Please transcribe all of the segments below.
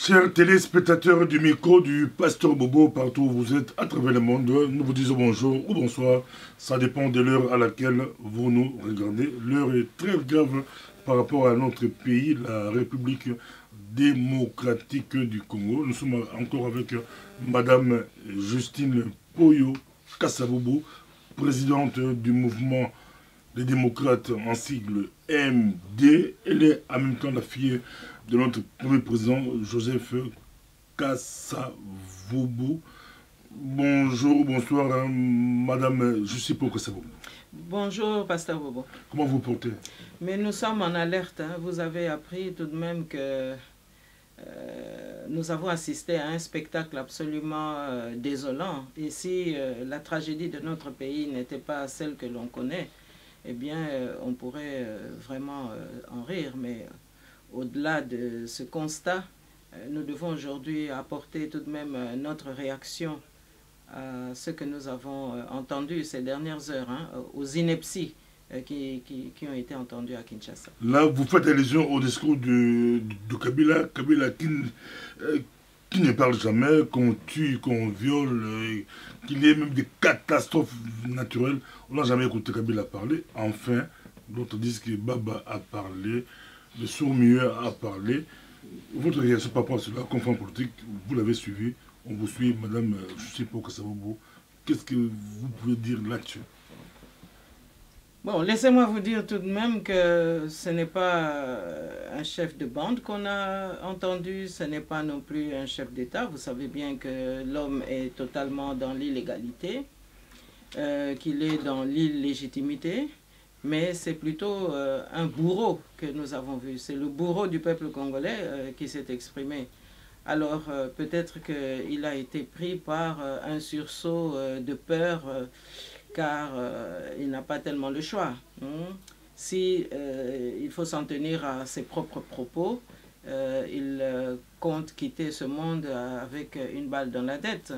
Chers téléspectateurs du micro du Pasteur Bobo, partout où vous êtes à travers le monde, nous vous disons bonjour ou bonsoir. Ça dépend de l'heure à laquelle vous nous regardez. L'heure est très grave par rapport à notre pays, la République démocratique du Congo. Nous sommes encore avec Madame Justine Poyo Kassaboubou, présidente du mouvement des démocrates en sigle MD. Elle est en même temps la fille de notre premier président, Joseph Kassaboubou. Bonjour, bonsoir, Madame Justipo Kassaboubou. Bonjour, Pasteur Bobo. Comment vous portez? Mais nous sommes en alerte. Hein. Vous avez appris tout de même que nous avons assisté à un spectacle absolument désolant. Et si la tragédie de notre pays n'était pas celle que l'on connaît, eh bien, on pourrait vraiment en rire. Mais au-delà de ce constat, nous devons aujourd'hui apporter tout de même notre réaction à ce que nous avons entendu ces dernières heures, hein, aux inepties qui ont été entendues à Kinshasa. Là, vous faites allusion au discours de Kabila, qui ne parle jamais, qu'on tue, qu'on viole, qu'il y ait même des catastrophes naturelles. On n'a jamais écouté Kabila parler. Enfin, d'autres disent que Baba a parlé, le sourd-muet a parlé. Votre réaction par rapport à cela, conférence politique, vous l'avez suivi, on vous suit, Madame Justipo Kassaboubou. Qu'est-ce que vous pouvez dire là-dessus? Bon, laissez-moi vous dire tout de même que ce n'est pas un chef de bande qu'on a entendu, ce n'est pas non plus un chef d'État. Vous savez bien que l'homme est totalement dans l'illégalité, qu'il est dans l'illégitimité, mais c'est plutôt un bourreau que nous avons vu. C'est le bourreau du peuple congolais qui s'est exprimé. Alors peut-être qu'il a été pris par un sursaut de peur, car il n'a pas tellement le choix. Si il faut s'en tenir à ses propres propos, il compte quitter ce monde avec une balle dans la tête.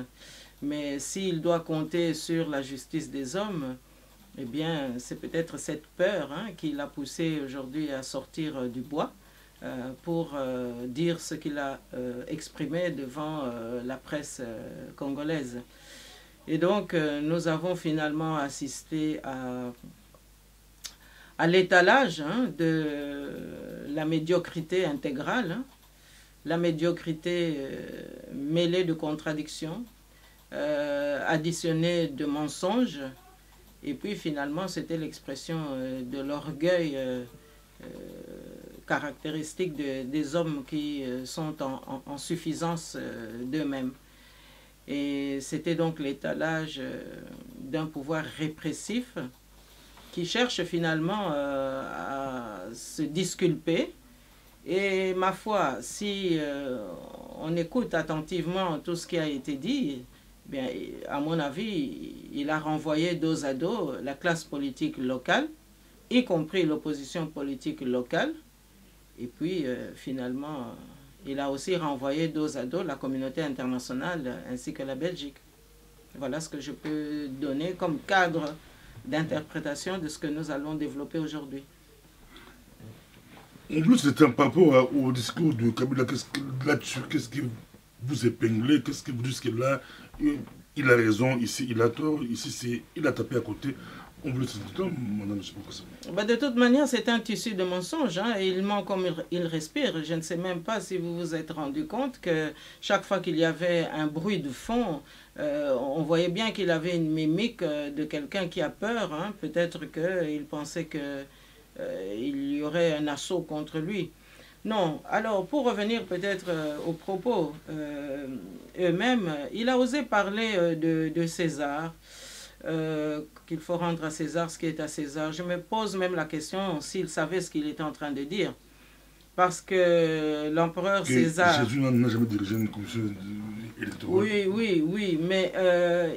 Mais s'il doit compter sur la justice des hommes, eh bien, c'est peut-être cette peur qui l'a poussé aujourd'hui à sortir du bois pour dire ce qu'il a exprimé devant la presse congolaise. Et donc, nous avons finalement assisté à l'étalage de la médiocrité intégrale, la médiocrité mêlée de contradictions, additionnée de mensonges, et puis finalement, c'était l'expression de l'orgueil caractéristique des hommes qui sont en suffisance d'eux-mêmes. Et c'était donc l'étalage d'un pouvoir répressif qui cherche finalement à se disculper. Et ma foi, si on écoute attentivement tout ce qui a été dit, bien, à mon avis, il a renvoyé dos à dos la classe politique locale, y compris l'opposition politique locale. Et puis, finalement, il a aussi renvoyé dos à dos la communauté internationale ainsi que la Belgique. Voilà ce que je peux donner comme cadre d'interprétation de ce que nous allons développer aujourd'hui. En plus, c'est un par rapport au discours de Kabila. Là-dessus, qu'est-ce que vous épinglez? Qu'est-ce que vous dites que là, il a raison, ici il a tort, ici il a tapé à côté? De toute manière, c'est un tissu de mensonges. Et il ment comme il respire. Je ne sais même pas si vous vous êtes rendu compte que chaque fois qu'il y avait un bruit de fond, on voyait bien qu'il avait une mimique de quelqu'un qui a peur. Peut-être qu'il pensait qu'il y aurait un assaut contre lui. Non. Alors, pour revenir peut-être aux propos eux-mêmes, il a osé parler de César. Qu'il faut rendre à César ce qui est à César. Je me pose même la question s'il savait ce qu'il était en train de dire. Parce que l'empereur César... Jésus n'a jamais dirigé une commission électorale. Oui, mais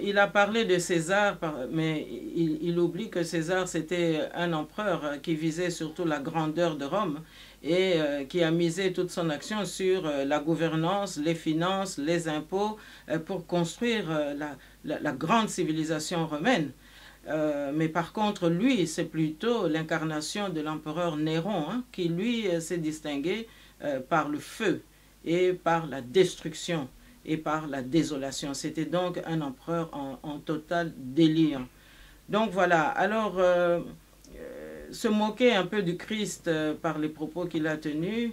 il a parlé de César, mais il oublie que César, c'était un empereur qui visait surtout la grandeur de Rome et qui a misé toute son action sur la gouvernance, les finances, les impôts, pour construire la grande civilisation romaine. Mais par contre, lui, c'est plutôt l'incarnation de l'empereur Néron, qui lui s'est distingué par le feu. et par la destruction et par la désolation. C'était donc un empereur en total délire. Donc voilà, alors se moquer un peu du Christ par les propos qu'il a tenus,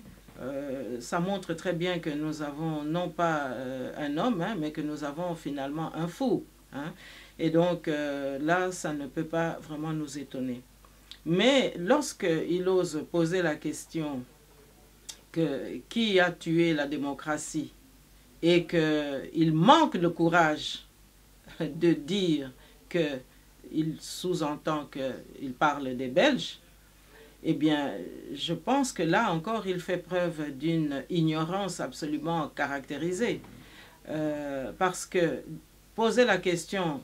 ça montre très bien que nous avons non pas un homme, hein, mais que nous avons finalement un fou. Hein. Et donc là, ça ne peut pas vraiment nous étonner. Mais lorsqu'il ose poser la question que qui a tué la démocratie et qu'il manque le courage de dire qu'il sous-entend qu'il parle des Belges, eh bien, je pense que là encore, il fait preuve d'une ignorance absolument caractérisée. Parce que poser la question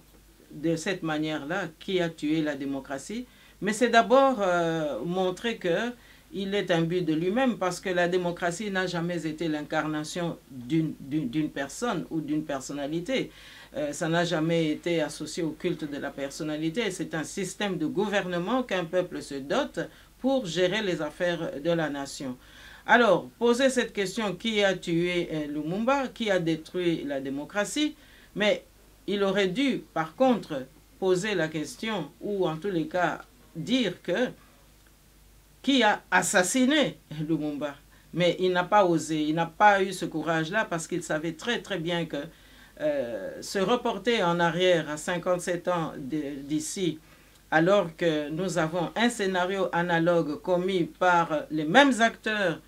de cette manière-là, qui a tué la démocratie, mais c'est d'abord montrer qu'il est imbu de lui-même, parce que la démocratie n'a jamais été l'incarnation d'une personne ou d'une personnalité. Ça n'a jamais été associé au culte de la personnalité. C'est un système de gouvernement qu'un peuple se dote pour gérer les affaires de la nation. Alors, poser cette question, qui a tué Lumumba, qui a détruit la démocratie, mais il aurait dû, par contre, poser la question, ou en tous les cas, dire qui a assassiné Lumumba. Mais il n'a pas osé, il n'a pas eu ce courage-là, parce qu'il savait très très bien que se reporter en arrière à 57 ans d'ici, alors que nous avons un scénario analogue commis par les mêmes acteurs,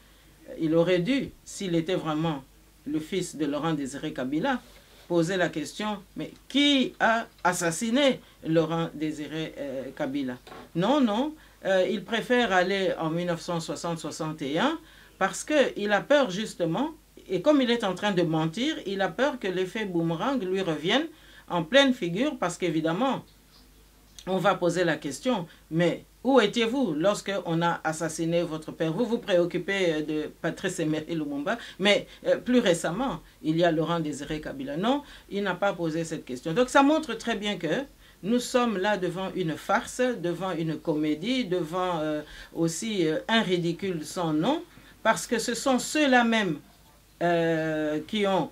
il aurait dû, s'il était vraiment le fils de Laurent Désiré Kabila, poser la question, mais qui a assassiné Laurent Désiré Kabila? Non, non, il préfère aller en 1960-61 parce qu'il a peur justement, et comme il est en train de mentir, il a peur que l'effet boomerang lui revienne en pleine figure, parce qu'évidemment, on va poser la question, mais où étiez-vous lorsqu'on a assassiné votre père? Vous vous préoccupez de Patrice Emery Lumumba, mais plus récemment, il y a Laurent Désiré Kabila. Non, il n'a pas posé cette question. Donc ça montre très bien que nous sommes là devant une farce, devant une comédie, devant aussi un ridicule sans nom, parce que ce sont ceux-là même qui ont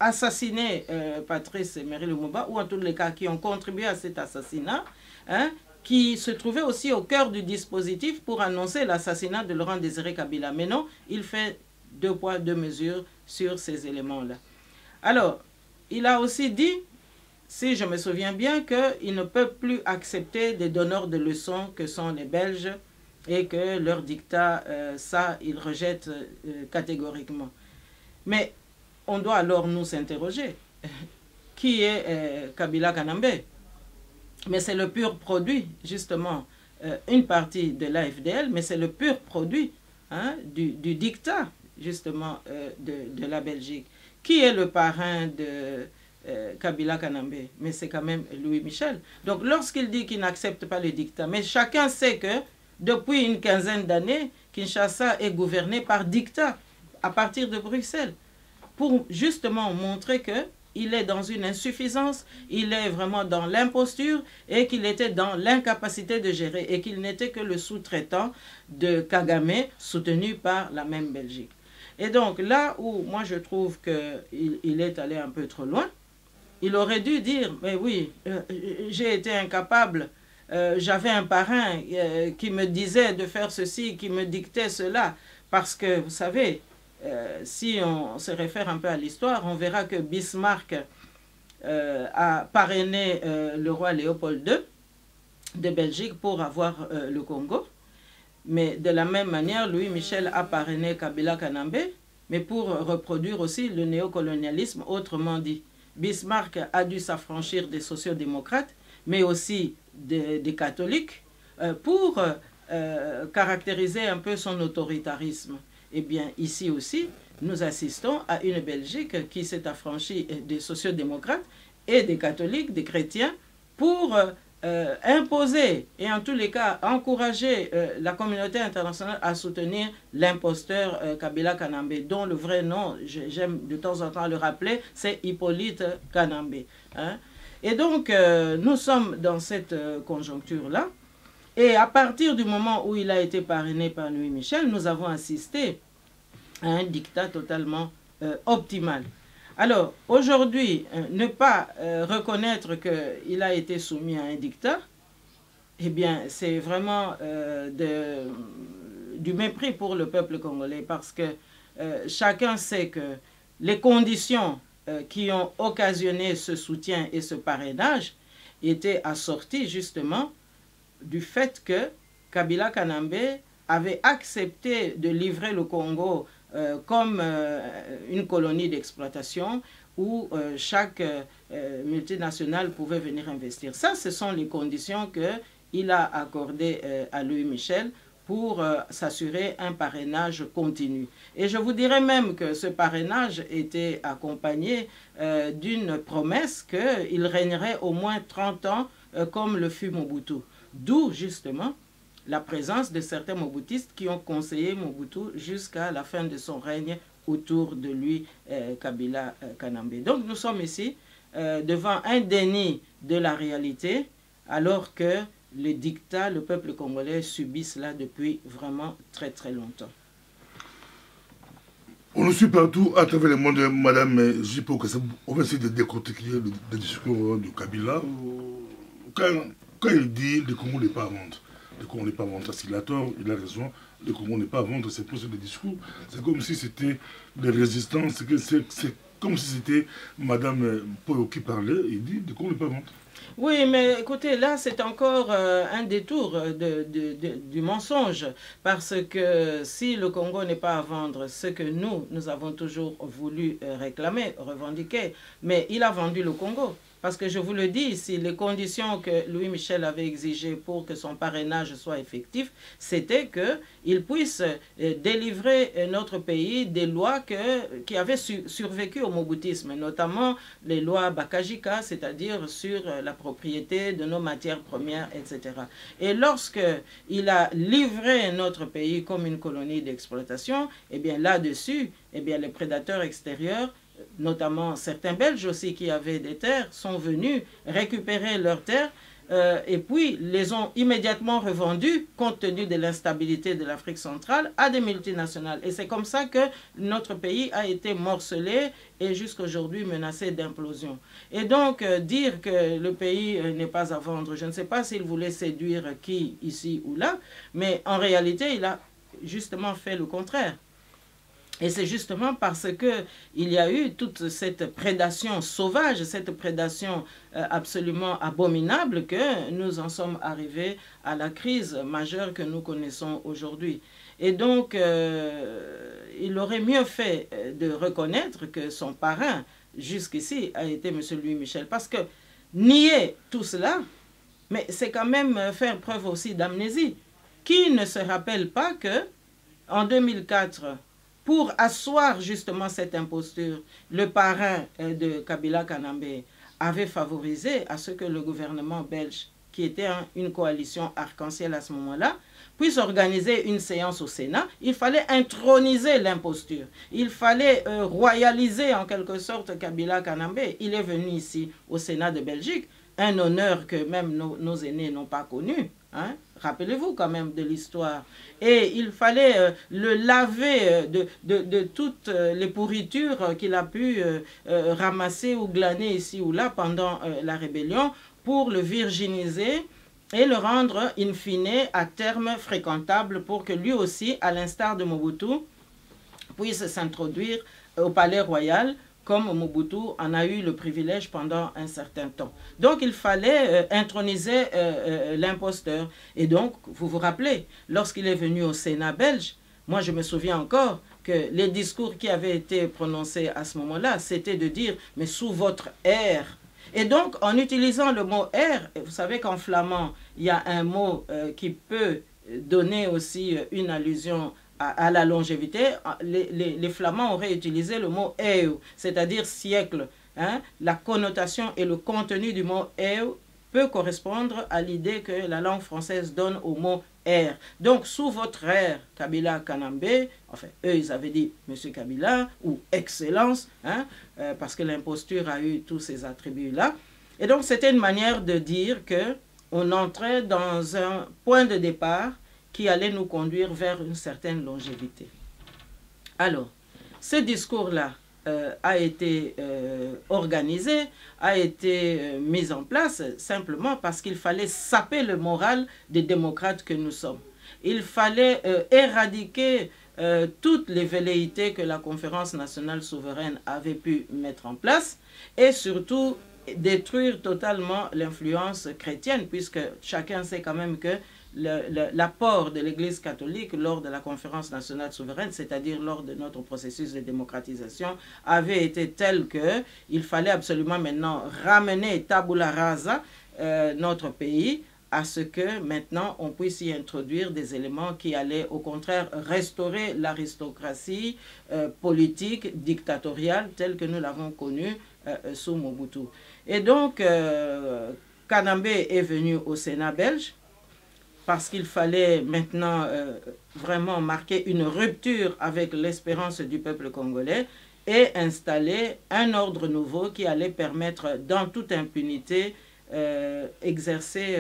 assassiné Patrice Emery Lumumba, ou en tous les cas qui ont contribué à cet assassinat, hein, qui se trouvait aussi au cœur du dispositif pour annoncer l'assassinat de Laurent Désiré Kabila. Mais non, il fait deux poids, deux mesures sur ces éléments-là. Alors, il a aussi dit, si je me souviens bien, qu'il ne peut plus accepter des donneurs de leçons que sont les Belges et que leur dictat, ça, il rejette catégoriquement. Mais on doit alors nous interroger. Qui est Kabila Kanambe? Mais c'est le pur produit, justement, une partie de l'AFDL, mais c'est le pur produit hein, du dictat, justement, de la Belgique. Qui est le parrain de Kabila Kanambe? Mais c'est quand même Louis Michel. Donc, lorsqu'il dit qu'il n'accepte pas le dictat, mais chacun sait que depuis une quinzaine d'années, Kinshasa est gouverné par dictat, à partir de Bruxelles, pour justement montrer qu'il est dans une insuffisance, il est vraiment dans l'imposture et qu'il était dans l'incapacité de gérer et qu'il n'était que le sous-traitant de Kagame soutenu par la même Belgique. Et donc là où moi je trouve qu'il est allé un peu trop loin, il aurait dû dire, mais oui, j'ai été incapable, j'avais un parrain qui me disait de faire ceci, qui me dictait cela, parce que vous savez, si on se réfère un peu à l'histoire, on verra que Bismarck a parrainé le roi Léopold II de Belgique pour avoir le Congo. Mais de la même manière, Louis Michel a parrainé Kabila Kanambe, mais pour reproduire aussi le néocolonialisme, autrement dit. Bismarck a dû s'affranchir des sociodémocrates, mais aussi des catholiques, pour caractériser un peu son autoritarisme. Eh bien, ici aussi, nous assistons à une Belgique qui s'est affranchie des sociodémocrates et des catholiques, des chrétiens, pour imposer et en tous les cas encourager la communauté internationale à soutenir l'imposteur Kabila Kanambe, dont le vrai nom, j'aime de temps en temps le rappeler, c'est Hippolyte Kanambe. Hein. Et donc, nous sommes dans cette conjoncture-là. Et à partir du moment où il a été parrainé par Louis Michel, nous avons assisté à un dictat totalement optimal. Alors, aujourd'hui, ne pas reconnaître qu'il a été soumis à un dictat, eh bien, c'est vraiment du mépris pour le peuple congolais, parce que chacun sait que les conditions qui ont occasionné ce soutien et ce parrainage étaient assorties justement du fait que Kabila Kanambe avait accepté de livrer le Congo comme une colonie d'exploitation où chaque multinationale pouvait venir investir. Ça, ce sont les conditions qu'il a accordées à Louis Michel pour s'assurer un parrainage continu. Et je vous dirais même que ce parrainage était accompagné d'une promesse qu'il régnerait au moins 30 ans comme le fut Mobutu. D'où justement la présence de certains Mobutistes qui ont conseillé Mobutu jusqu'à la fin de son règne autour de lui, Kabila Kanambe. Donc nous sommes ici devant un déni de la réalité, alors que le dictat, le peuple congolais subit cela depuis vraiment très très longtemps. On nous suit partout à travers le monde, Madame Jipo. On va essayer de décortiquer le discours de Kabila. Quand il dit le Congo n'est pas à vendre, le Congo n'est pas à vendre, il a tort, il a raison, le Congo n'est pas à vendre, c'est pour ce discours. C'est comme si c'était des résistants, c'est comme si c'était Madame Polo qui parlait, il dit le Congo n'est pas à vendre. Oui, mais écoutez, là, c'est encore un détour du mensonge. Parce que si le Congo n'est pas à vendre, ce que nous avons toujours voulu réclamer, revendiquer, mais il a vendu le Congo. Parce que je vous le dis ici, les conditions que Louis Michel avait exigées pour que son parrainage soit effectif, c'était qu'il puisse délivrer notre pays des lois qui avaient survécu au moboutisme, notamment les lois Bakajika, c'est-à-dire sur la propriété de nos matières premières, etc. Et lorsqu'il a livré notre pays comme une colonie d'exploitation, eh bien là-dessus, eh bien les prédateurs extérieurs, notamment certains Belges aussi qui avaient des terres, sont venus récupérer leurs terres et puis les ont immédiatement revendues compte tenu de l'instabilité de l'Afrique centrale à des multinationales. Et c'est comme ça que notre pays a été morcelé et jusqu'à aujourd'hui menacé d'implosion. Et donc dire que le pays n'est pas à vendre, je ne sais pas s'il voulait séduire qui ici ou là, mais en réalité il a justement fait le contraire. Et c'est justement parce qu'il y a eu toute cette prédation sauvage, cette prédation absolument abominable que nous en sommes arrivés à la crise majeure que nous connaissons aujourd'hui. Et donc, il aurait mieux fait de reconnaître que son parrain jusqu'ici a été M. Louis Michel. Parce que nier tout cela, mais c'est quand même faire preuve aussi d'amnésie. Qui ne se rappelle pas que en 2004, pour asseoir justement cette imposture, le parrain de Kabila Kanambe avait favorisé à ce que le gouvernement belge, qui était une coalition arc-en-ciel à ce moment-là, puisse organiser une séance au Sénat. Il fallait introniser l'imposture. Il fallait royaliser en quelque sorte Kabila Kanambe. Il est venu ici au Sénat de Belgique, un honneur que même nos aînés n'ont pas connu. Hein? Rappelez-vous quand même de l'histoire. Et il fallait le laver de toutes les pourritures qu'il a pu ramasser ou glaner ici ou là pendant la rébellion pour le virginiser et le rendre in fine à terme fréquentable pour que lui aussi, à l'instar de Mobutu, puisse s'introduire au palais royal comme Mobutu en a eu le privilège pendant un certain temps. Donc il fallait introniser l'imposteur. Et donc, vous vous rappelez, lorsqu'il est venu au Sénat belge, moi je me souviens encore que les discours qui avaient été prononcés à ce moment-là, c'était de dire « mais sous votre ère ». Et donc, en utilisant le mot « ère », vous savez qu'en flamand, il y a un mot qui peut donner aussi une allusion à la longévité. Les Flamands auraient utilisé le mot « eeuw », c'est-à-dire « siècle ». Hein? La connotation et le contenu du mot « eeuw » peut correspondre à l'idée que la langue française donne au mot « ère ». Donc, sous votre ère, Kabila Kanambe, enfin, eux, ils avaient dit « Monsieur Kabila » ou « Excellence hein? », parce que l'imposture a eu tous ces attributs-là. Et donc, c'était une manière de dire qu'on entrait dans un point de départ qui allait nous conduire vers une certaine longévité. Alors, ce discours-là a été organisé, a été mis en place simplement parce qu'il fallait saper le moral des démocrates que nous sommes. Il fallait éradiquer toutes les velléités que la Conférence nationale souveraine avait pu mettre en place et surtout détruire totalement l'influence chrétienne, puisque chacun sait quand même que l'apport de l'Église catholique lors de la Conférence nationale souveraine, c'est-à-dire lors de notre processus de démocratisation, avait été tel qu'il fallait absolument maintenant ramener tabula rasa notre pays à ce que maintenant on puisse y introduire des éléments qui allaient au contraire restaurer l'aristocratie politique dictatoriale telle que nous l'avons connue sous Mobutu. Et donc Kanambe est venu au Sénat belge parce qu'il fallait maintenant vraiment marquer une rupture avec l'espérance du peuple congolais et installer un ordre nouveau qui allait permettre dans toute impunité exercer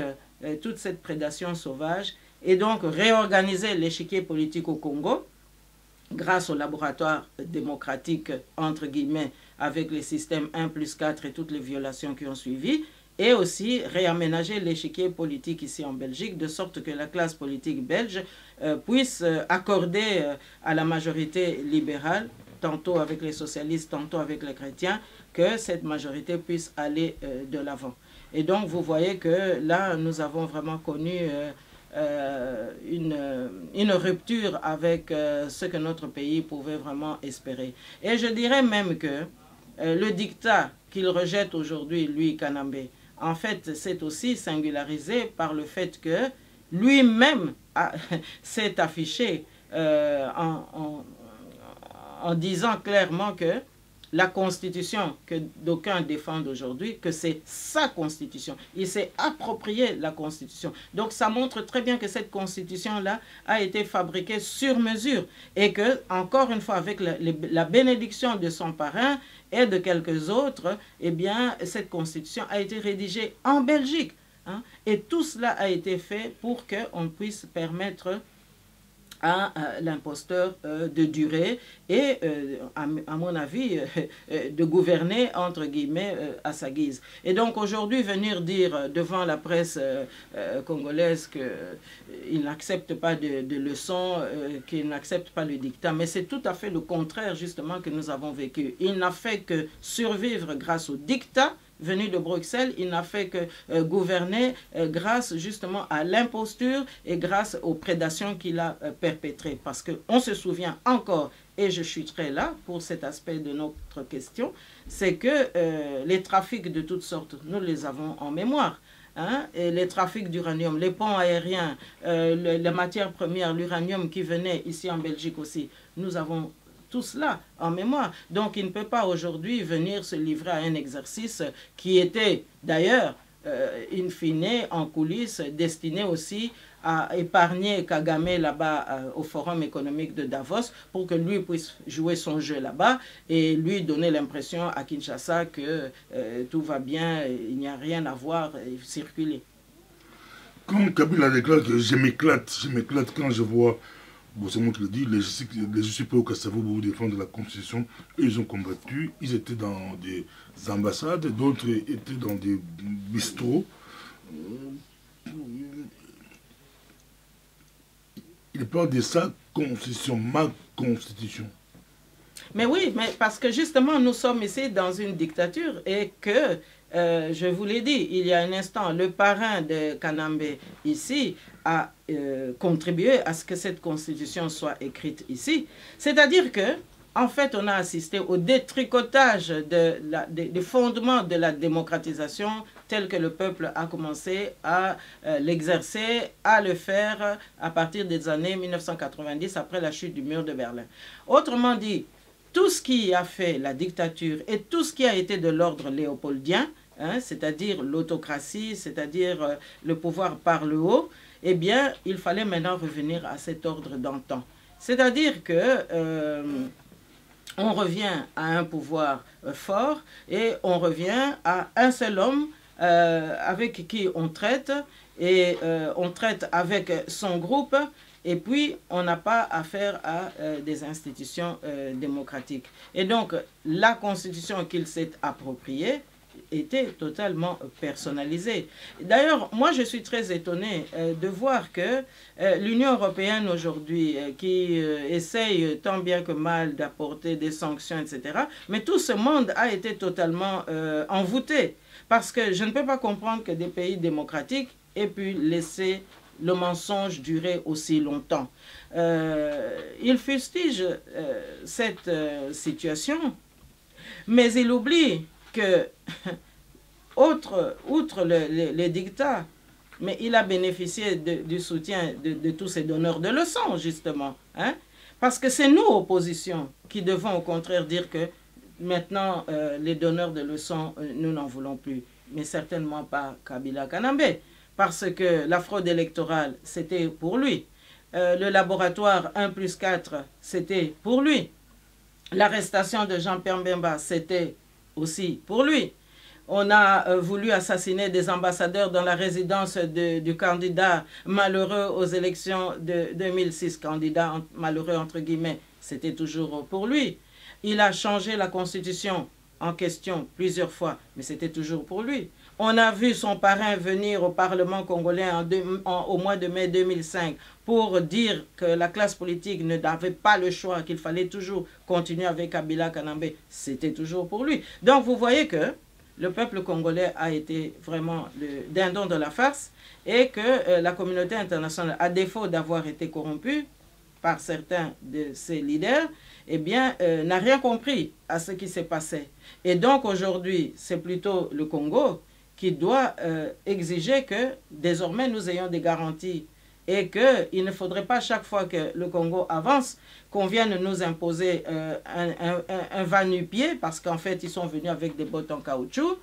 toute cette prédation sauvage et donc réorganiser l'échiquier politique au Congo grâce au laboratoire démocratique, entre guillemets, avec les systèmes 1+4 et toutes les violations qui ont suivi, et aussi réaménager l'échiquier politique ici en Belgique, de sorte que la classe politique belge puisse accorder à la majorité libérale, tantôt avec les socialistes, tantôt avec les chrétiens, que cette majorité puisse aller de l'avant. Et donc, vous voyez que là, nous avons vraiment connu une rupture avec ce que notre pays pouvait vraiment espérer. Et je dirais même que le dictat qu'il rejette aujourd'hui, lui, Kanambe, en fait, c'est aussi singularisé par le fait que lui-même s'est affiché en disant clairement que la constitution que d'aucuns défendent aujourd'hui, que c'est sa constitution. Il s'est approprié la constitution. Donc ça montre très bien que cette constitution-là a été fabriquée sur mesure et que, encore une fois, avec la bénédiction de son parrain et de quelques autres, eh bien, cette constitution a été rédigée en Belgique. Hein, et tout cela a été fait pour qu'on puisse permettre à l'imposteur de durer et, à mon avis, de gouverner, entre guillemets, à sa guise. Et donc, aujourd'hui, venir dire devant la presse congolaise qu'il n'accepte pas de leçons, qu'il n'accepte pas le dictat, mais c'est tout à fait le contraire, justement, que nous avons vécu. Il n'a fait que survivre grâce au dictat venu de Bruxelles, il n'a fait que gouverner grâce justement à l'imposture et grâce aux prédations qu'il a perpétrées. Parce qu'on se souvient encore, et je chuterai là pour cet aspect de notre question, c'est que les trafics de toutes sortes, nous les avons en mémoire. Hein, et les trafics d'uranium, les ponts aériens, les matières premières, l'uranium qui venait ici en Belgique aussi, nous avons tout cela en mémoire. Donc il ne peut pas aujourd'hui venir se livrer à un exercice qui était d'ailleurs, in fine, en coulisses, destiné aussi à épargner Kagame là-bas au Forum économique de Davos pour que lui puisse jouer son jeu là-bas et lui donner l'impression à Kinshasa que tout va bien, il n'y a rien à voir, circuler. Quand Kabila déclare que je m'éclate quand je vois, bon, c'est moi qui le dis, les JCP au Kassavo pour défendre la Constitution, ils ont combattu, ils étaient dans des ambassades, d'autres étaient dans des bistrots. Il parle de sa constitution, ma constitution. Mais oui, mais parce que justement, nous sommes ici dans une dictature et que, je vous l'ai dit, il y a un instant, le parrain de Kanambe ici a contribué à ce que cette constitution soit écrite ici. C'est-à-dire que, en fait, on a assisté au détricotage des fondements de la démocratisation tel que le peuple a commencé à l'exercer, à le faire à partir des années 1990, après la chute du mur de Berlin. Autrement dit, tout ce qui a fait la dictature et tout ce qui a été de l'ordre léopoldien, hein, c'est-à-dire l'autocratie, c'est-à-dire le pouvoir par le haut, eh bien, il fallait maintenant revenir à cet ordre d'antan. C'est-à-dire que on revient à un pouvoir fort et on revient à un seul homme avec qui on traite et on traite avec son groupe Et puis, on n'a pas affaire à des institutions démocratiques. Et donc, la constitution qu'il s'est appropriée était totalement personnalisée. D'ailleurs, moi, je suis très étonnée de voir que l'Union européenne aujourd'hui, qui essaye tant bien que mal d'apporter des sanctions, etc., mais tout ce monde a été totalement envoûté. Parce que je ne peux pas comprendre que des pays démocratiques aient pu laisser le mensonge durer aussi longtemps. Il fustige cette situation, mais il oublie que, outre les dictats, mais il a bénéficié du soutien de tous ces donneurs de leçons, justement. Hein? Parce que c'est nous, opposition, qui devons au contraire dire que maintenant, les donneurs de leçons, nous n'en voulons plus. Mais certainement pas Kabila Kanambe. Parce que la fraude électorale, c'était pour lui. Le laboratoire 1+4, c'était pour lui. L'arrestation de Jean-Pierre Mbemba, c'était aussi pour lui. On a voulu assassiner des ambassadeurs dans la résidence du candidat malheureux aux élections de 2006. Candidat malheureux entre guillemets, c'était toujours pour lui. Il a changé la constitution en question plusieurs fois, mais c'était toujours pour lui. On a vu son parrain venir au Parlement congolais au mois de mai 2005 pour dire que la classe politique n'avait pas le choix, qu'il fallait toujours continuer avec Kabila Kanambe. C'était toujours pour lui. Donc vous voyez que le peuple congolais a été vraiment le dindon de la farce et que la communauté internationale, à défaut d'avoir été corrompue par certains de ses leaders, eh bien, n'a rien compris à ce qui s'est passé. Et donc aujourd'hui, c'est plutôt le Congo qui doit exiger que désormais nous ayons des garanties et qu'il ne faudrait pas chaque fois que le Congo avance qu'on vienne nous imposer un va-nu-pied parce qu'en fait ils sont venus avec des bottes en caoutchouc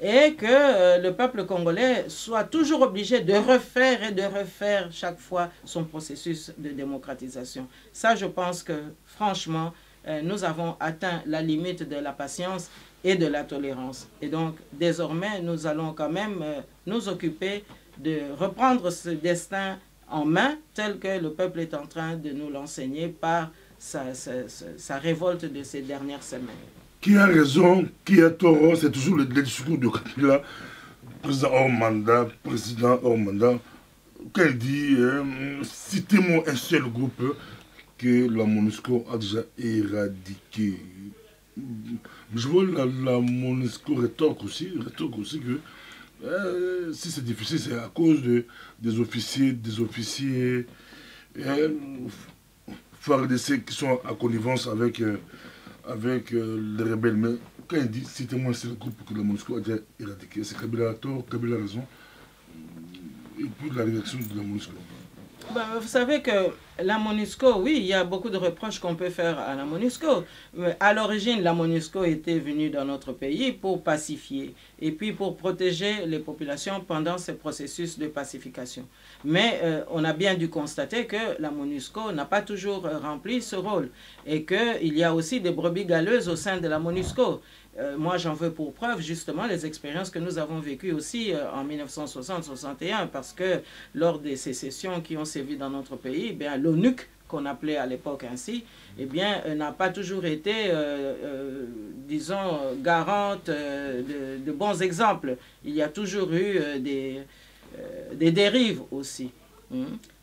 et que le peuple congolais soit toujours obligé de refaire et de refaire chaque fois son processus de démocratisation. Ça, je pense que franchement, nous avons atteint la limite de la patience et de la tolérance. Et donc, désormais, nous allons quand même nous occuper de reprendre ce destin en main tel que le peuple est en train de nous l'enseigner par sa révolte de ces dernières semaines. Qui a raison, qui a tort, c'est toujours le discours de Kabila, président hors mandat, quand il dit, citez-moi un seul groupe que la MONUSCO a déjà éradiqué. Je vois la MONUSCO rétorque aussi que si c'est difficile, c'est à cause des officiers FARDC qui sont en connivence avec les rebelles. Mais quand il dit, citez-moi un seul groupe que la MONUSCO a déjà éradiqué, c'est Kabila a tort, Kabila a raison. Et puis la réaction de la MONUSCO. Ben, vous savez que la MONUSCO, oui, il y a beaucoup de reproches qu'on peut faire à la MONUSCO. À l'origine, la MONUSCO était venue dans notre pays pour pacifier et puis pour protéger les populations pendant ce processus de pacification. Mais on a bien dû constater que la MONUSCO n'a pas toujours rempli ce rôle et qu'il y a aussi des brebis galeuses au sein de la MONUSCO. Moi, j'en veux pour preuve justement les expériences que nous avons vécues aussi en 1960-61 parce que lors des sécessions qui ont sévi dans notre pays, bien l'ONUC, qu'on appelait à l'époque ainsi, eh bien, n'a pas toujours été, disons, garante de bons exemples. Il y a toujours eu des dérives aussi.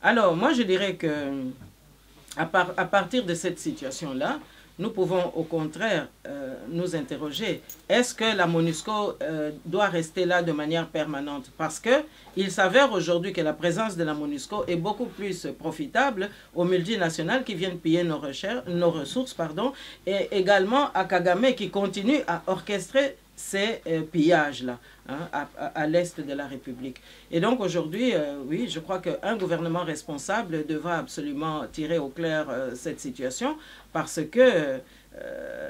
Alors, moi, je dirais que à partir de cette situation-là, nous pouvons au contraire nous interroger, est-ce que la MONUSCO doit rester là de manière permanente? Parce qu'il s'avère aujourd'hui que la présence de la MONUSCO est beaucoup plus profitable aux multinationales qui viennent piller nos ressources, et également à Kagame qui continue à orchestrer ces pillages-là à l'est de la République. Et donc aujourd'hui, oui, je crois qu'un gouvernement responsable devra absolument tirer au clair cette situation parce que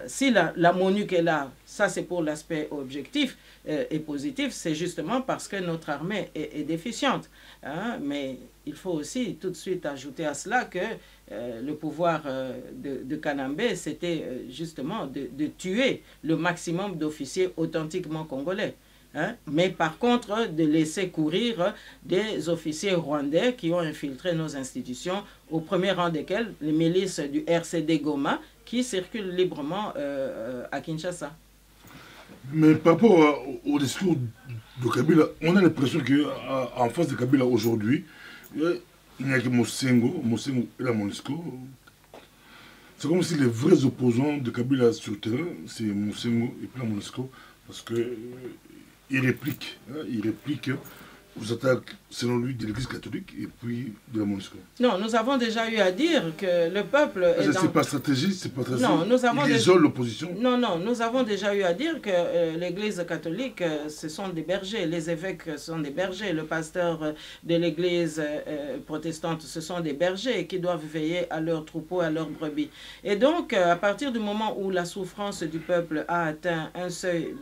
si la MONUC est là, ça c'est pour l'aspect objectif et positif, c'est justement parce que notre armée est déficiente. Mais il faut aussi tout de suite ajouter à cela que le pouvoir de Kanambe, c'était justement de tuer le maximum d'officiers authentiquement congolais. hein, mais par contre de laisser courir des officiers rwandais qui ont infiltré nos institutions, au premier rang desquels les milices du RCD Goma qui circulent librement à Kinshasa. Mais par rapport au discours de Kabila, on a l'impression qu'en face de Kabila aujourd'hui, il n'y a que Mosengo et la MONUSCO. C'est comme si les vrais opposants de Kabila sur le terrain, c'est Mosengo et la MONUSCO, parce qu'ils répliquent, aux attaques, selon lui, de l'Église catholique et puis de la MONUSCO. Non, nous avons déjà eu à dire que le peuple... C'est pas stratégie, c'est pas stratégie. Non, nous avons ils isolent l'opposition. Non, non, nous avons déjà eu à dire que l'Église catholique, ce sont des bergers, les évêques sont des bergers, le pasteur de l'Église protestante, ce sont des bergers qui doivent veiller à leurs troupeaux, à leurs brebis. Et donc, à partir du moment où la souffrance du peuple a atteint un seuil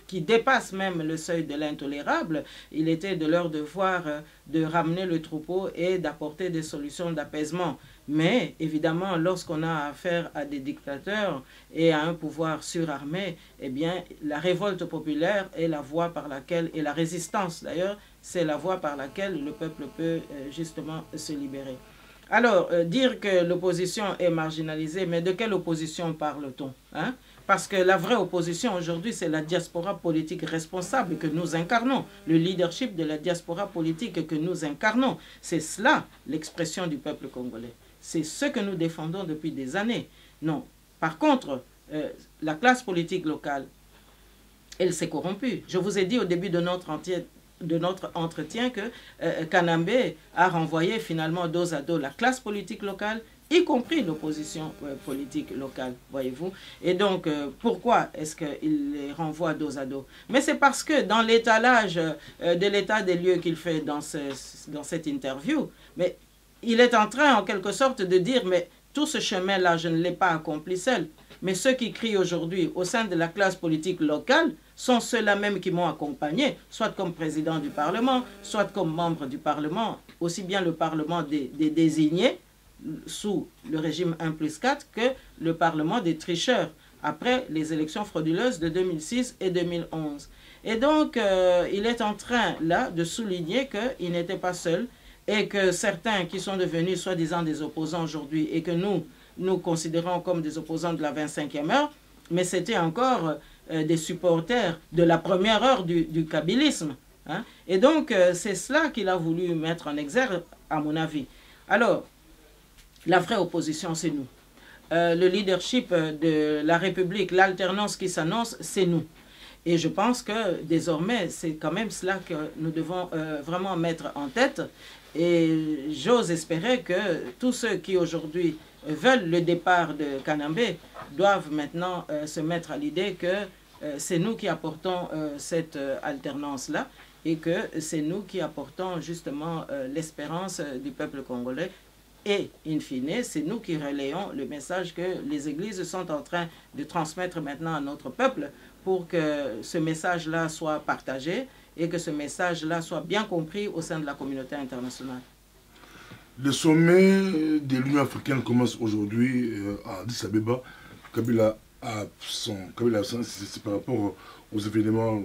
qui dépasse même le seuil de l'intolérable, il était de leur devoir de ramener le troupeau et d'apporter des solutions d'apaisement. Mais évidemment, lorsqu'on a affaire à des dictateurs et à un pouvoir surarmé, eh bien, la révolte populaire est la voie par laquelle, et la résistance d'ailleurs, c'est la voie par laquelle le peuple peut justement se libérer. Alors, dire que l'opposition est marginalisée, mais de quelle opposition parle-t-on, hein? Parce que la vraie opposition aujourd'hui, c'est la diaspora politique responsable que nous incarnons, le leadership de la diaspora politique que nous incarnons. C'est cela l'expression du peuple congolais. C'est ce que nous défendons depuis des années. Non. Par contre, la classe politique locale, elle s'est corrompue. Je vous ai dit au début de notre entretien que Kanambe a renvoyé finalement dos à dos la classe politique locale, y compris l'opposition politique locale, voyez-vous. Et donc, pourquoi est-ce qu'il les renvoie dos à dos? Mais c'est parce que dans l'étalage de l'état des lieux qu'il fait dans cette interview, mais il est en train, en quelque sorte, de dire, mais tout ce chemin-là, je ne l'ai pas accompli seul. Mais ceux qui crient aujourd'hui au sein de la classe politique locale sont ceux-là même qui m'ont accompagné, soit comme président du Parlement, soit comme membre du Parlement, aussi bien le Parlement des désignés, sous le régime 1+4 que le Parlement des tricheurs après les élections frauduleuses de 2006 et 2011. Et donc, il est en train là de souligner qu'il n'était pas seul et que certains qui sont devenus soi-disant des opposants aujourd'hui et que nous considérons comme des opposants de la 25e heure, mais c'était encore des supporters de la première heure du kabylisme, hein? Et donc, c'est cela qu'il a voulu mettre en exergue, à mon avis. Alors, la vraie opposition, c'est nous. Le leadership de la République, l'alternance qui s'annonce, c'est nous. Et je pense que désormais, c'est quand même cela que nous devons vraiment mettre en tête. Et j'ose espérer que tous ceux qui aujourd'hui veulent le départ de Kanambe doivent maintenant se mettre à l'idée que c'est nous qui apportons cette alternance-là et que c'est nous qui apportons justement l'espérance du peuple congolais. Et, in fine, c'est nous qui relayons le message que les églises sont en train de transmettre maintenant à notre peuple pour que ce message-là soit partagé et que ce message-là soit bien compris au sein de la communauté internationale. Le sommet de l'Union africaine commence aujourd'hui à Addis Abeba. Kabila absent. C'est par rapport aux événements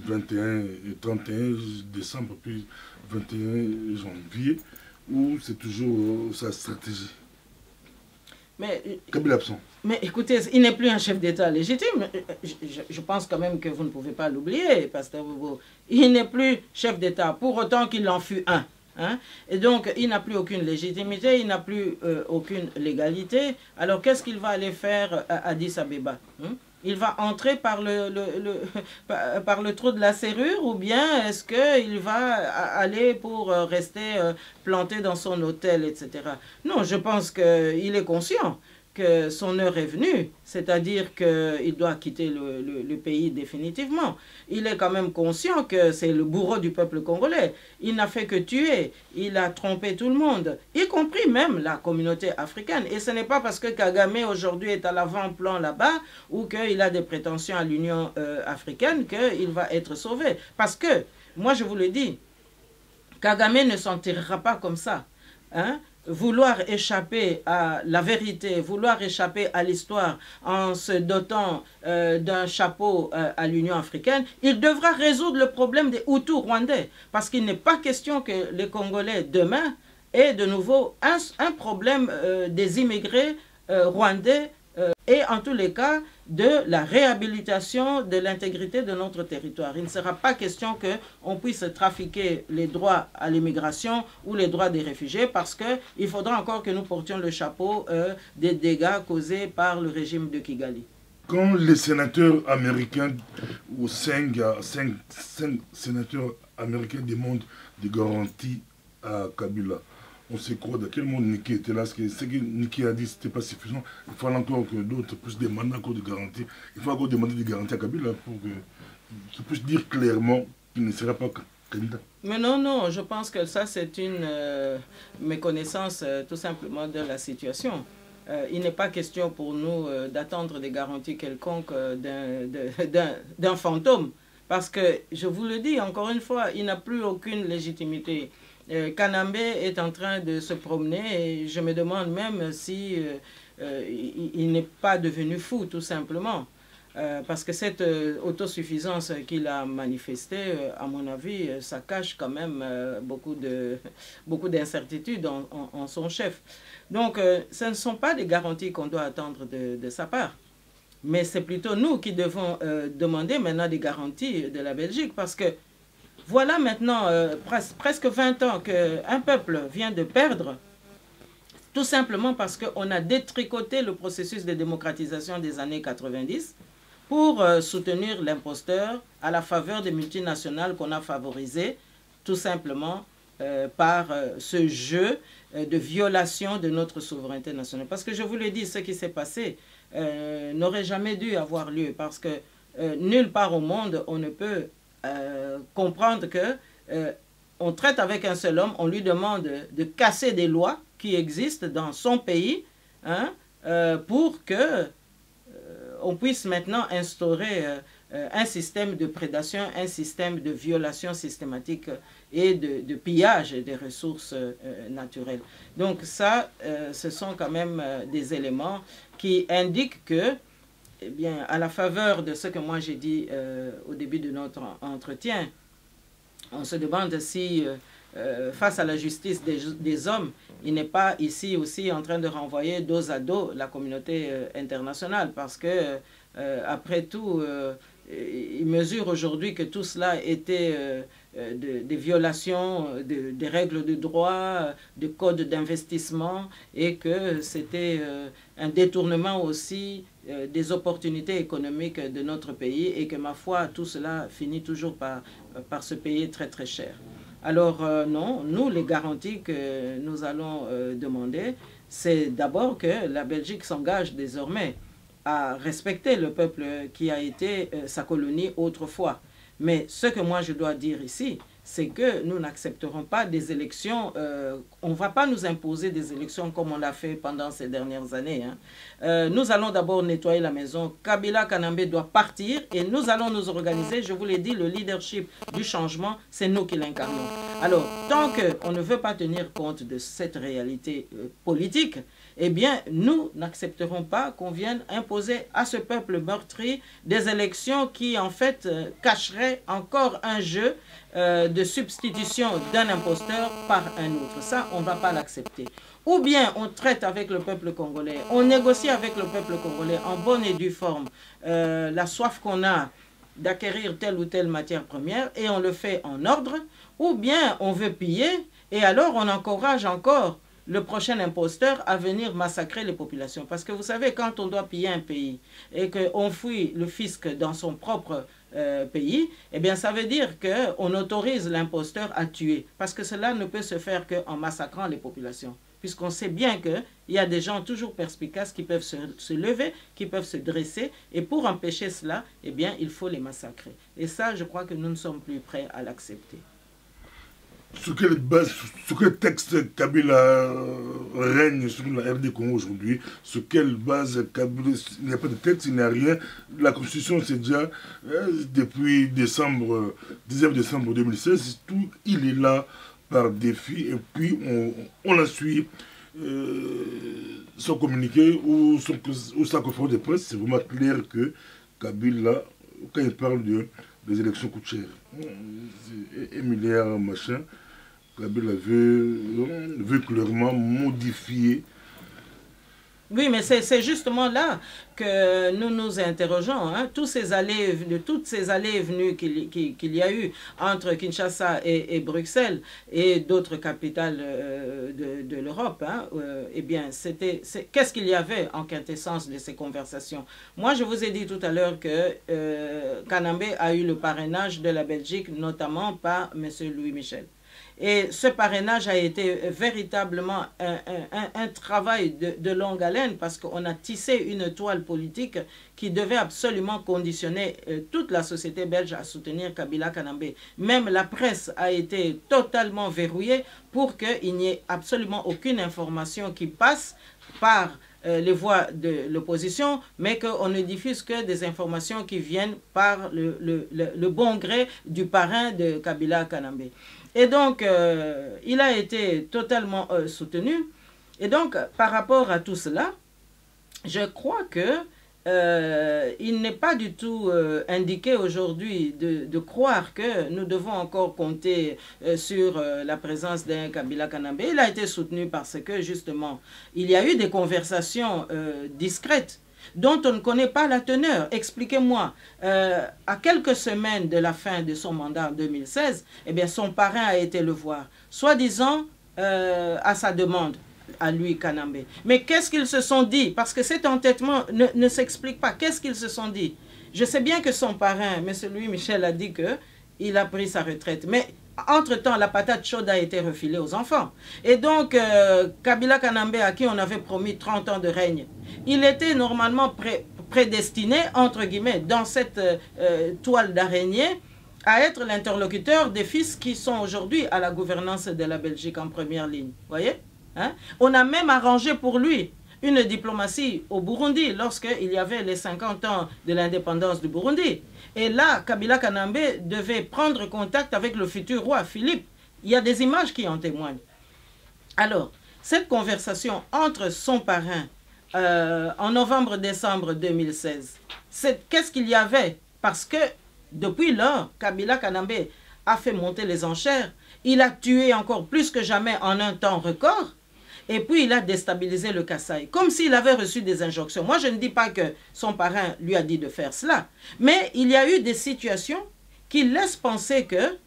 21 et 31 décembre, puis 21 janvier. Ou c'est toujours sa stratégie? Mais, Kabila absent. Mais écoutez, il n'est plus un chef d'État légitime. Je pense quand même que vous ne pouvez pas l'oublier, Pasteur Bobo. Il n'est plus chef d'État, pour autant qu'il en fut un. Hein? Et donc, il n'a plus aucune légitimité, il n'a plus aucune légalité. Alors, qu'est-ce qu'il va aller faire à Addis Abeba, hein? Il va entrer par le trou de la serrure ou bien est-ce qu'il va aller pour rester planté dans son hôtel, etc. Non, je pense qu'il est conscient que son heure est venue, c'est-à-dire qu'il doit quitter le pays définitivement. Il est quand même conscient que c'est le bourreau du peuple congolais. Il n'a fait que tuer, il a trompé tout le monde, y compris même la communauté africaine. Et ce n'est pas parce que Kagame aujourd'hui est à l'avant-plan là-bas ou qu'il a des prétentions à l'Union africaine qu'il va être sauvé. Parce que, moi je vous le dis, Kagame ne s'en tirera pas comme ça. Hein? vouloir échapper à la vérité, vouloir échapper à l'histoire en se dotant d'un chapeau à l'Union africaine, il devra résoudre le problème des Hutus rwandais. Parce qu'il n'est pas question que les Congolais, demain, aient de nouveau un problème des immigrés rwandais et en tous les cas de la réhabilitation de l'intégrité de notre territoire. Il ne sera pas question qu'on puisse trafiquer les droits à l'immigration ou les droits des réfugiés parce qu'il faudra encore que nous portions le chapeau des dégâts causés par le régime de Kigali. Quand les sénateurs américains, ou cinq sénateurs américains demandent des garanties à Kabila, on sait quoi, dans quel monde Niki était là, ce que Niki a dit, c'était pas suffisant. Il fallait encore que d'autres puissent demander encore des garanties. Il faut encore demander des garanties à Kabila pour qu'il puisse dire clairement qu'il ne sera pas candidat. Mais non, non, je pense que ça c'est une méconnaissance tout simplement de la situation. Il n'est pas question pour nous d'attendre des garanties quelconques d'un fantôme. Parce que, je vous le dis encore une fois, il n'a plus aucune légitimité. Kanambe est en train de se promener et je me demande même si il n'est pas devenu fou tout simplement. Parce que cette autosuffisance qu'il a manifestée, à mon avis, ça cache quand même beaucoup d'incertitudes en son chef. Donc ce ne sont pas des garanties qu'on doit attendre de sa part. Mais c'est plutôt nous qui devons demander maintenant des garanties de la Belgique parce que voilà maintenant presque 20 ans qu'un peuple vient de perdre, tout simplement parce qu'on a détricoté le processus de démocratisation des années 90 pour soutenir l'imposteur à la faveur des multinationales qu'on a favorisées, tout simplement par ce jeu de violation de notre souveraineté nationale. Parce que je vous le dis, ce qui s'est passé n'aurait jamais dû avoir lieu, parce que nulle part au monde on ne peut comprendre que on traite avec un seul homme, on lui demande de casser des lois qui existent dans son pays hein, pour que on puisse maintenant instaurer un système de prédation, un système de violation systématique et de pillage des ressources naturelles. Donc ça, ce sont quand même des éléments qui indiquent que, eh bien, à la faveur de ce que moi j'ai dit au début de notre entretien, on se demande si, face à la justice des hommes, il n'est pas ici aussi en train de renvoyer dos à dos la communauté internationale, parce que, après tout, il mesure aujourd'hui que tout cela était des violations des règles de droit, des codes d'investissement, et que c'était un détournement aussi des opportunités économiques de notre pays, et que, ma foi, tout cela finit toujours par se payer très très cher. Alors non, nous, les garanties que nous allons demander, c'est d'abord que la Belgique s'engage désormais à respecter le peuple qui a été sa colonie autrefois. Mais ce que moi je dois dire ici, c'est que nous n'accepterons pas des élections, on ne va pas nous imposer des élections comme on l'a fait pendant ces dernières années. Hein. Nous allons d'abord nettoyer la maison. Kabila Kanambe doit partir et nous allons nous organiser. Je vous l'ai dit, le leadership du changement, c'est nous qui l'incarnons. Alors, tant qu'on ne veut pas tenir compte de cette réalité politique, eh bien, nous n'accepterons pas qu'on vienne imposer à ce peuple meurtri des élections qui, en fait, cacheraient encore un jeu de substitution d'un imposteur par un autre. Ça, on ne va pas l'accepter. Ou bien on traite avec le peuple congolais, on négocie avec le peuple congolais en bonne et due forme la soif qu'on a d'acquérir telle ou telle matière première et on le fait en ordre, ou bien on veut piller et alors on encourage encore le prochain imposteur à venir massacrer les populations. Parce que vous savez, quand on doit piller un pays et qu'on fouille le fisc dans son propre pays, eh bien ça veut dire qu'on autorise l'imposteur à tuer. Parce que cela ne peut se faire qu'en massacrant les populations. Puisqu'on sait bien qu'il y a des gens toujours perspicaces qui peuvent se lever, qui peuvent se dresser. Et pour empêcher cela, eh bien il faut les massacrer. Et ça, je crois que nous ne sommes plus prêts à l'accepter. Sur quelle base, sur quel texte Kabila règne sur la RD Congo aujourd'hui? Sur quelle base Kabila, il n'y a pas de texte, il n'y a rien. La Constitution, c'est déjà depuis 19 décembre 2016, tout, il est là par défi et puis on la suit son communiqué ou sa conférence de presse, c'est vraiment clair que Kabila, quand il parle des élections coûtent cher, 1 milliard machin, Kabila veut clairement modifier. Oui, mais c'est justement là que nous nous interrogeons. Hein. Toutes ces allées et venues qu'il y a eu entre Kinshasa et Bruxelles et d'autres capitales de l'Europe, hein, eh bien, qu'est-ce qu'il y avait en quintessence de ces conversations? Moi, je vous ai dit tout à l'heure que Kanambe a eu le parrainage de la Belgique, notamment par M. Louis Michel. Et ce parrainage a été véritablement un travail de longue haleine parce qu'on a tissé une toile politique qui devait absolument conditionner toute la société belge à soutenir Kabila Kanambe. Même la presse a été totalement verrouillée pour qu'il n'y ait absolument aucune information qui passe par les voix de l'opposition, mais qu'on ne diffuse que des informations qui viennent par le bon gré du parrain de Kabila Kanambe. Et donc, il a été totalement soutenu. Et donc, par rapport à tout cela, je crois que il n'est pas du tout indiqué aujourd'hui de croire que nous devons encore compter sur la présence d'un Kabila Kanambe. Il a été soutenu parce que, justement, il y a eu des conversations discrètes dont on ne connaît pas la teneur. Expliquez-moi, à quelques semaines de la fin de son mandat en 2016, eh bien, son parrain a été le voir, soi-disant à sa demande, à lui, Kanambe. Mais qu'est-ce qu'ils se sont dit? Parce que cet entêtement ne s'explique pas. Qu'est-ce qu'ils se sont dit? Je sais bien que son parrain, M. Louis Michel, a dit qu'il a pris sa retraite. Mais entre-temps, la patate chaude a été refilée aux enfants. Et donc, Kabila Kanambe, à qui on avait promis 30 ans de règne, il était normalement prédestiné, entre guillemets, dans cette toile d'araignée, à être l'interlocuteur des fils qui sont aujourd'hui à la gouvernance de la Belgique en première ligne. Vous voyez, hein? On a même arrangé pour lui une diplomatie au Burundi lorsqu'il y avait les 50 ans de l'indépendance du Burundi. Et là, Kabila Kanambe devait prendre contact avec le futur roi Philippe. Il y a des images qui en témoignent. Alors, cette conversation entre son parrain en novembre-décembre 2016, qu'est-ce qu'il y avait? Parce que depuis lors, Kabila Kanambe a fait monter les enchères. Il a tué encore plus que jamais en un temps record. Et puis, il a déstabilisé le Kasaï, comme s'il avait reçu des injonctions. Moi, je ne dis pas que son parrain lui a dit de faire cela. Mais il y a eu des situations qui laissent penser que,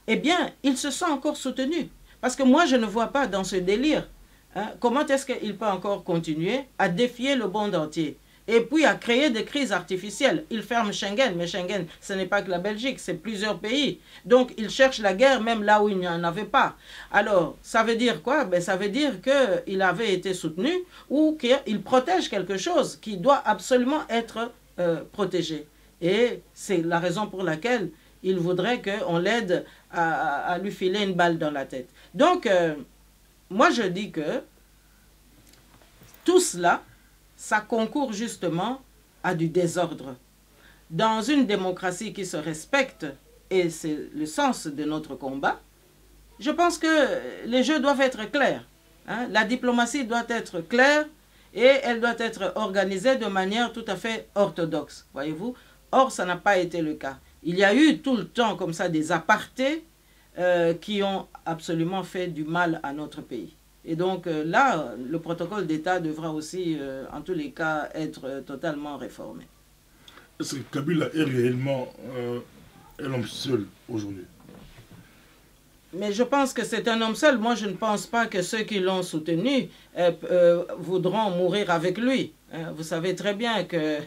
eh bien, il se sent encore soutenu. Parce que moi, je ne vois pas dans ce délire, hein, comment est-ce qu'il peut encore continuer à défier le monde entier. Et puis à créer des crises artificielles. Il ferme Schengen, mais Schengen, ce n'est pas que la Belgique, c'est plusieurs pays. Donc il cherche la guerre même là où il n'y en avait pas. Alors, ça veut dire quoi? Ben, ça veut dire qu'il avait été soutenu ou qu'il protège quelque chose qui doit absolument être protégé. Et c'est la raison pour laquelle il voudrait qu'on l'aide à lui filer une balle dans la tête. Donc, moi je dis que tout cela, ça concourt justement à du désordre. Dans une démocratie qui se respecte, et c'est le sens de notre combat, je pense que les jeux doivent être clairs. Hein? La diplomatie doit être claire et elle doit être organisée de manière tout à fait orthodoxe, voyez-vous. Or, ça n'a pas été le cas. Il y a eu tout le temps comme ça des apartés qui ont absolument fait du mal à notre pays. Et donc là, le protocole d'État devra aussi, en tous les cas, être totalement réformé. Est-ce que Kabila est réellement un homme seul aujourd'hui? Mais je pense que c'est un homme seul. Moi, je ne pense pas que ceux qui l'ont soutenu voudront mourir avec lui. Vous savez très bien que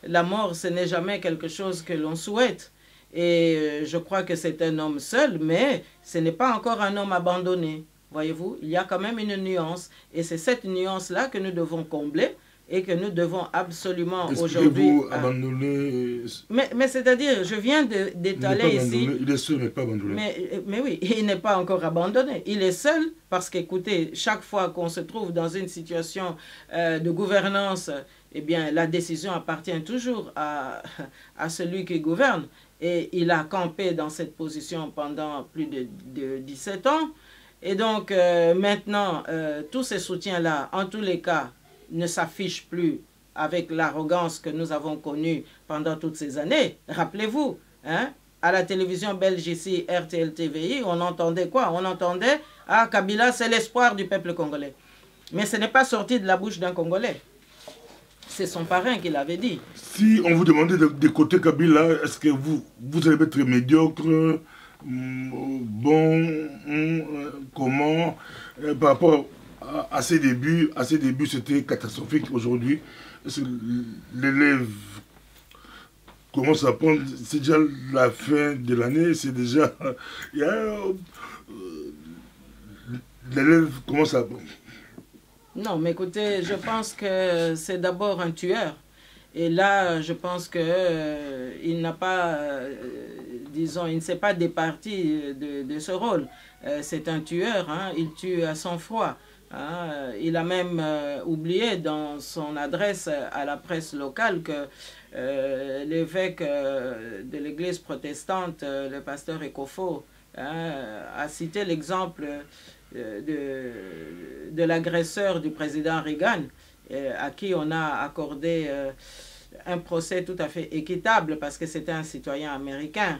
la mort, ce n'est jamais quelque chose que l'on souhaite. Et je crois que c'est un homme seul, mais ce n'est pas encore un homme abandonné. Voyez-vous, il y a quand même une nuance. Et c'est cette nuance-là que nous devons combler et que nous devons absolument aujourd'hui... abandonner... Mais c'est-à-dire, je viens d'étaler ici... Il est seul, mais pas abandonné. Mais oui, il n'est pas encore abandonné. Il est seul parce qu'écoutez, chaque fois qu'on se trouve dans une situation de gouvernance, eh bien, la décision appartient toujours à celui qui gouverne. Et il a campé dans cette position pendant plus de 17 ans. Et donc, maintenant, tous ces soutiens-là, en tous les cas, ne s'affichent plus avec l'arrogance que nous avons connue pendant toutes ces années. Rappelez-vous, hein, à la télévision belge ici, RTL TVI, on entendait quoi? On entendait « Ah, Kabila, c'est l'espoir du peuple congolais ». Mais ce n'est pas sorti de la bouche d'un Congolais. C'est son parrain qui l'avait dit. Si on vous demandait d'écouter Kabila, est-ce que vous allez être médiocre, bon, comment, par rapport à ses débuts, c'était catastrophique. Aujourd'hui, l'élève commence à prendre, c'est déjà la fin de l'année, c'est déjà, l'élève commence à... Non, mais écoutez, je pense que c'est d'abord un tueur. Et là, je pense que il n'a pas, disons, il ne s'est pas départi de ce rôle. C'est un tueur, hein, il tue à sang-froid. Hein. Il a même oublié dans son adresse à la presse locale que l'évêque de l'église protestante, le pasteur Ekofo, hein, a cité l'exemple de l'agresseur du président Reagan, à qui on a accordé un procès tout à fait équitable parce que c'était un citoyen américain.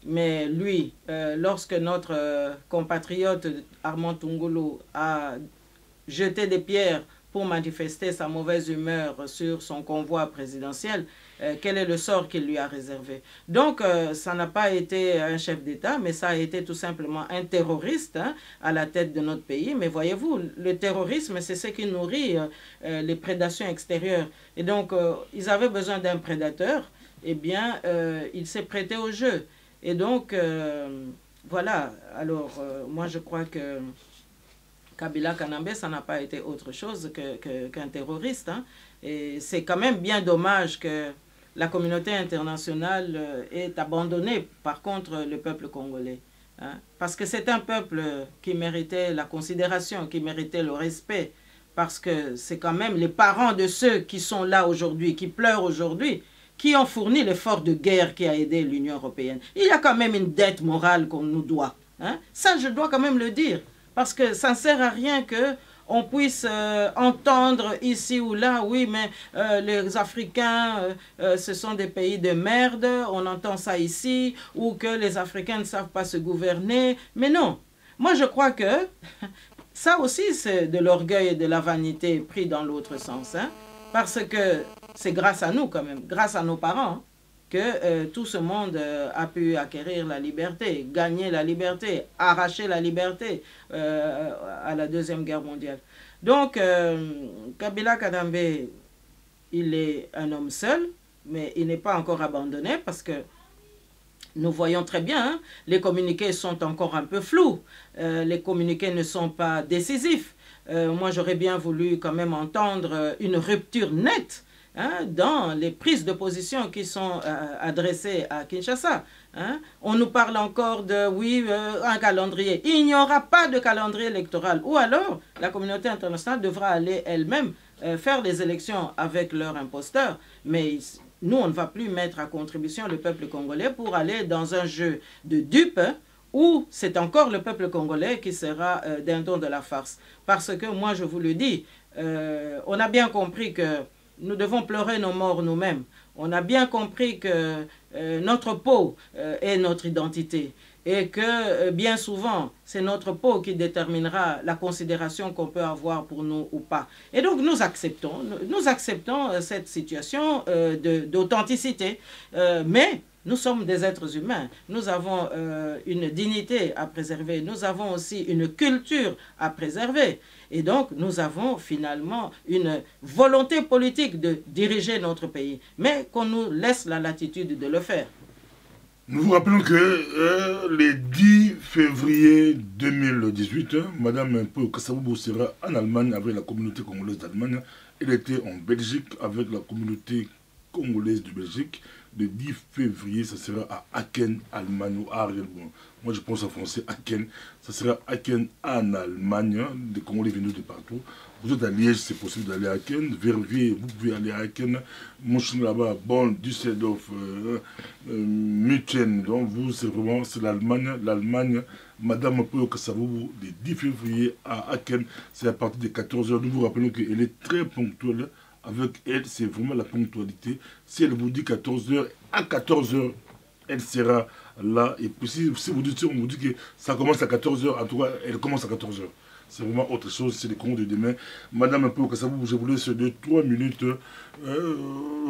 Mais lui, lorsque notre compatriote Armand Tungulu a jeté des pierres pour manifester sa mauvaise humeur sur son convoi présidentiel, quel est le sort qu'il lui a réservé? Donc, ça n'a pas été un chef d'État, mais ça a été tout simplement un terroriste, hein, à la tête de notre pays. Mais voyez-vous, le terrorisme, c'est ce qui nourrit les prédations extérieures. Et donc, ils avaient besoin d'un prédateur. Eh bien, il s'est prêté au jeu. Et donc, voilà. Alors, moi, je crois que Kabila Kanambe, ça n'a pas été autre chose qu'un terroriste. Hein. Et c'est quand même bien dommage que la communauté internationale ait abandonné, par contre, le peuple congolais. Hein. Parce que c'est un peuple qui méritait la considération, qui méritait le respect. Parce que c'est quand même les parents de ceux qui sont là aujourd'hui, qui pleurent aujourd'hui, qui ont fourni l'effort de guerre qui a aidé l'Union européenne. Il y a quand même une dette morale qu'on nous doit. Hein. Ça, je dois quand même le dire. Parce que ça ne sert à rien qu'on puisse entendre ici ou là, oui, mais les Africains, ce sont des pays de merde, on entend ça ici, ou que les Africains ne savent pas se gouverner. Mais non, moi je crois que ça aussi c'est de l'orgueil et de la vanité pris dans l'autre sens. Hein, parce que c'est grâce à nous quand même, grâce à nos parents, hein, que tout ce monde a pu acquérir la liberté, gagner la liberté, arracher la liberté à la Deuxième Guerre mondiale. Donc, Kabila Kanambe, il est un homme seul, mais il n'est pas encore abandonné parce que nous voyons très bien, hein, les communiqués sont encore un peu flous, les communiqués ne sont pas décisifs. Moi, j'aurais bien voulu quand même entendre une rupture nette, hein, dans les prises de position qui sont adressées à Kinshasa. Hein. On nous parle encore de, oui, un calendrier. Il n'y aura pas de calendrier électoral. Ou alors, la communauté internationale devra aller elle-même faire des élections avec leur imposteur. Mais nous, on ne va plus mettre à contribution le peuple congolais pour aller dans un jeu de dupes, hein, où c'est encore le peuple congolais qui sera d'un ton de la farce. Parce que moi, je vous le dis, on a bien compris que nous devons pleurer nos morts nous-mêmes. On a bien compris que notre peau est notre identité et que bien souvent, c'est notre peau qui déterminera la considération qu'on peut avoir pour nous ou pas. Et donc, nous acceptons cette situation d'authenticité. Mais nous sommes des êtres humains. Nous avons une dignité à préserver. Nous avons aussi une culture à préserver. Et donc, nous avons finalement une volonté politique de diriger notre pays, mais qu'on nous laisse la latitude de le faire. Nous vous rappelons que le 10 février 2018, Mme Paul Kasavubu sera en Allemagne avec la communauté congolaise d'Allemagne. Elle était en Belgique avec la communauté congolaise de Belgique. Le 10 février, ça sera à Aachen, Allemagne, ou Arles. Bon, moi je pense en français Aachen. Ça sera Aachen en Allemagne. Des Congolais venus de partout. Vous êtes à Liège, c'est possible d'aller à Aachen. Verviers, vous pouvez aller à Aachen. Moi je suis là-bas, Bonn, Düsseldorf, München. Donc vous, c'est vraiment l'Allemagne. L'Allemagne, Madame Poyo Kassavou, le 10 février à Aachen. C'est à partir de 14 h. Nous vous rappelons qu'elle est très ponctuelle. Avec elle, c'est vraiment la ponctualité. Si elle vous dit 14 h, à 14 h, elle sera là. Et puis si vous dites, on vous dit que ça commence à 14 h, en tout cas, elle commence à 14 h. C'est vraiment autre chose, c'est les Congos de demain. Madame un peu au Kassavou, je voulais sur 2-3 minutes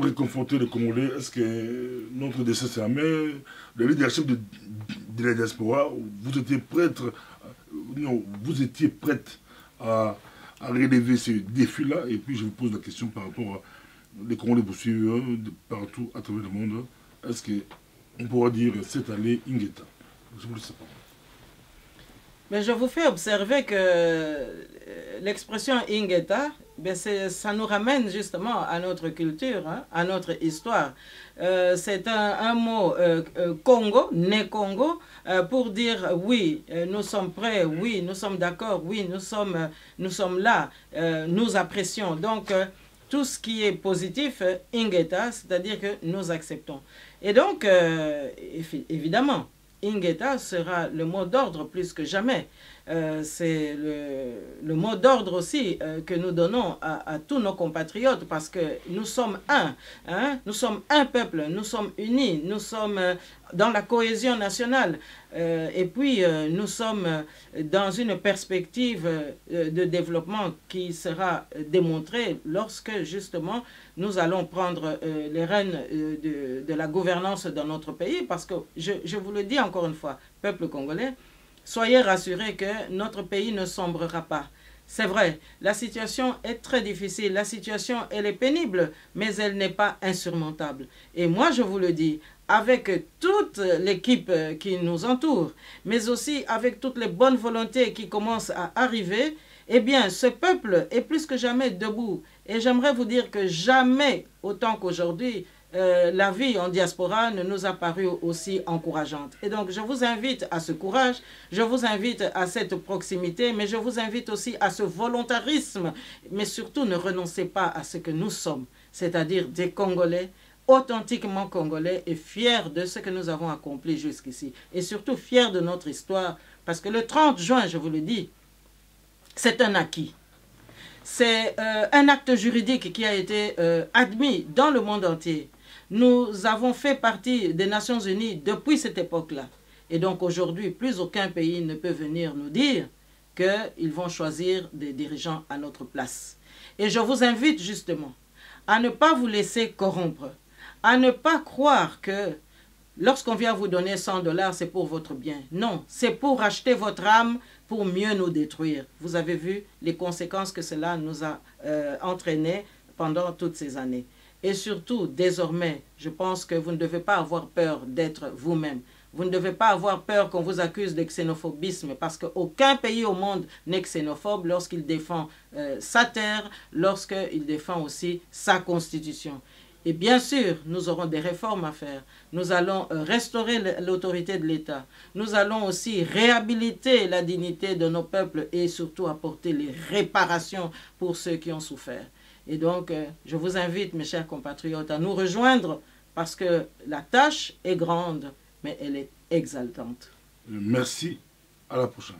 réconforter les Congolais. Est-ce que notre décès c'est amer? Le leadership de la diaspora, vous étiez prête, non, vous étiez prête à relever ce défi-là. Et puis je vous pose la question par rapport à les Congolais vous suivent de partout à travers le monde. Est-ce qu'on pourra dire cette année Ingeta? Je vous le sais pas. Mais je vous fais observer que l'expression Ingeta, ben ça nous ramène justement à notre culture, hein, à notre histoire. C'est un mot Congo, né Congo, pour dire oui, nous sommes prêts, oui, nous sommes d'accord, oui, nous sommes là, nous apprécions. Donc, tout ce qui est positif, Ingeta, c'est-à-dire que nous acceptons. Et donc, évidemment, Ingeta sera le mot d'ordre plus que jamais. C'est le mot d'ordre aussi que nous donnons à tous nos compatriotes parce que nous sommes un. Hein? Nous sommes un peuple, nous sommes unis, nous sommes dans la cohésion nationale. Et puis, nous sommes dans une perspective de développement qui sera démontrée lorsque, justement, nous allons prendre les rênes de la gouvernance dans notre pays. Parce que, je vous le dis encore une fois, peuple congolais, soyez rassurés que notre pays ne sombrera pas. C'est vrai, la situation est très difficile, la situation, elle est pénible, mais elle n'est pas insurmontable. Et moi, je vous le dis, avec toute l'équipe qui nous entoure, mais aussi avec toutes les bonnes volontés qui commencent à arriver, eh bien, ce peuple est plus que jamais debout. Et j'aimerais vous dire que jamais, autant qu'aujourd'hui, la vie en diaspora ne nous a paru aussi encourageante. Et donc, je vous invite à ce courage, je vous invite à cette proximité, mais je vous invite aussi à ce volontarisme. Mais surtout, ne renoncez pas à ce que nous sommes, c'est-à-dire des Congolais, authentiquement congolais et fiers de ce que nous avons accompli jusqu'ici. Et surtout fiers de notre histoire, parce que le 30 juin, je vous le dis, c'est un acquis. C'est un acte juridique qui a été admis dans le monde entier. Nous avons fait partie des Nations Unies depuis cette époque-là. Et donc aujourd'hui, plus aucun pays ne peut venir nous dire qu'ils vont choisir des dirigeants à notre place. Et je vous invite justement à ne pas vous laisser corrompre, à ne pas croire que lorsqu'on vient vous donner 100 $, c'est pour votre bien. Non, c'est pour acheter votre âme, pour mieux nous détruire. Vous avez vu les conséquences que cela nous a entraînées pendant toutes ces années. Et surtout, désormais, je pense que vous ne devez pas avoir peur d'être vous-même. Vous ne devez pas avoir peur qu'on vous accuse de xénophobisme parce qu'aucun pays au monde n'est xénophobe lorsqu'il défend sa terre, lorsqu'il défend aussi sa constitution. Et bien sûr, nous aurons des réformes à faire. Nous allons restaurer l'autorité de l'État. Nous allons aussi réhabiliter la dignité de nos peuples et surtout apporter les réparations pour ceux qui ont souffert. Et donc, je vous invite, mes chers compatriotes, à nous rejoindre parce que la tâche est grande, mais elle est exaltante. Merci. À la prochaine.